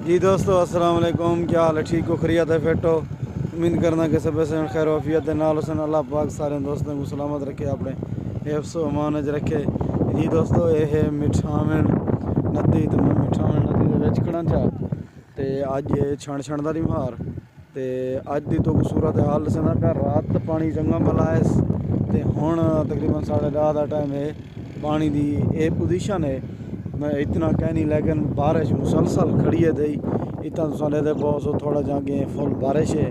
जी दोस्तों अस्सलाम वालेकुम, क्या हाल है? ठीक हो, खैरियत है? फिट हो? उम्मीद करना कि सब से खैर वाफियत नाल हुसन अल्लाह पाक सारे दोस्तों को सलामत रखे, अपने हिफ्ज़ व अमान च रखे। जी दोस्तों ये है मिठावण नदी, तो मैं मिठावण नदी के विच खड़ा चा ते अज छण छण दा निहार ते अज दी तो सूरत हाल दसना पिया। रात पानी चंगा भला है ते हुण तकरीबन 10:30 का टाइम है। पानी दी ये पोजीशन है, मैं इतना कह नहीं, लेकिन बारिश मुसलसल खड़ी है दई इतना तुम लेते बहुत थोड़ा जागे फुल बारिश है।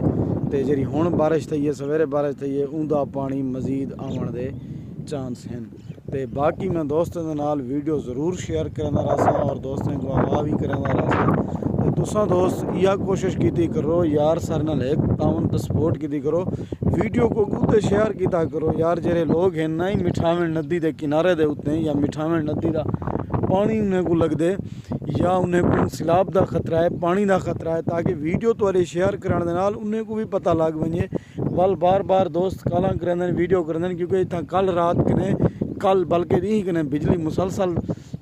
तो जी हुण बारिश थी है, सवेरे बारिश थी है, उनका पानी मजीद आवन के चांस हैं। तो बाकी मैं दोस्तों के नाल वीडियो ज़रूर शेयर करना रहा और दोस्तों को आगाह भी करना रहा। तो तुसा दोस्त यह कोशिश की करो यार, सारे नाल एक ताउन तो सपोर्ट की करो, वीडियो को गुते शेयर किया करो यार। जेरे लोग हैं ना ही मिठावण नदी के किनारे दे उत्ते या मिठावण नदी का पानी उन्हें को लगदे या उन्हें को सैलाब का खतरा है, पानी का खतरा है, ताकि वीडियो तुहाडे शेयर करने नाल उन्हें को भी पता लग वजे। वल बार बार दोस्त काला करेंदे वीडियो करेंदे, क्योंकि इतना कल रात कने कल बल्कि दी कने बिजली मुसलसल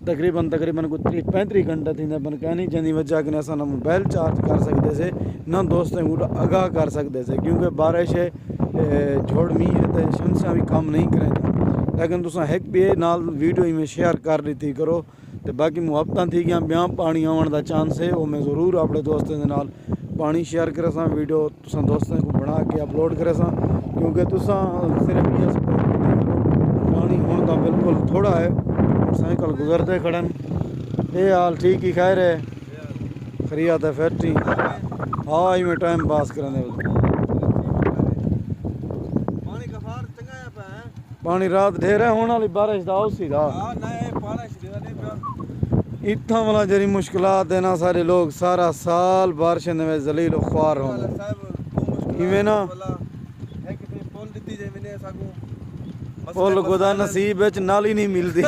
तकरीबन को 35 घंटे थी बन कहनी, जिंदी वजह कने असां ना मोबाइल चार्ज कर सकते से ना दोस्तों को आगाह कर सकते से, क्योंकि बारिश है झोड़ मीह है तो शमसा भी काम नहीं करें। लेकिन तुसा एक भी नाल वीडियो में शेयर कर दी करो। तो बाकी मुहब्बत थी गया ब्याह पानी आने का चांस है, वो मैं ज़रूर अपने दोस्तों के नाल पानी शेयर करे सा, वीडियो तुसा दोस्तों को बना के अपलोड करे सा, क्योंकि तुसा सिर्फ ये सपोर्ट करो। पानी हुण तो बिल्कुल थोड़ा है, मोटरसाइकिल गुजरते खड़न। ये हाल ठीक ही खैर है, खैरियत है फिर ठीक। हाँ ही मैं टाइम पास करने पानी रात ढेर है, होने वाली बारिश का उसी का इतना वाला जरी मुश्किलात है ना, सारे लोग सारा साल बारिश में जलील ख्वार होंगे ना। पुल खुदा नसीब नाली नहीं मिलती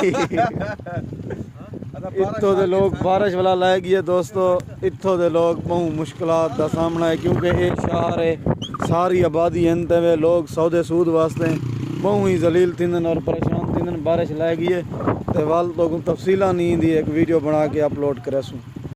इत्थों दे लोग बारिश वाला लै गए दोस्तों, इत्थों दे लोग बहुत मुश्किलात का सामना है, क्योंकि ये शहर है, सारी आबादी हैं, लोग सौदे सूद वास्ते बहुत ही जलील थींदन और परेशान थींदन। बारिश लै गई है तो वाल तो तफसीला नहीं दी, एक वीडियो बना के अपलोड करे सूँ।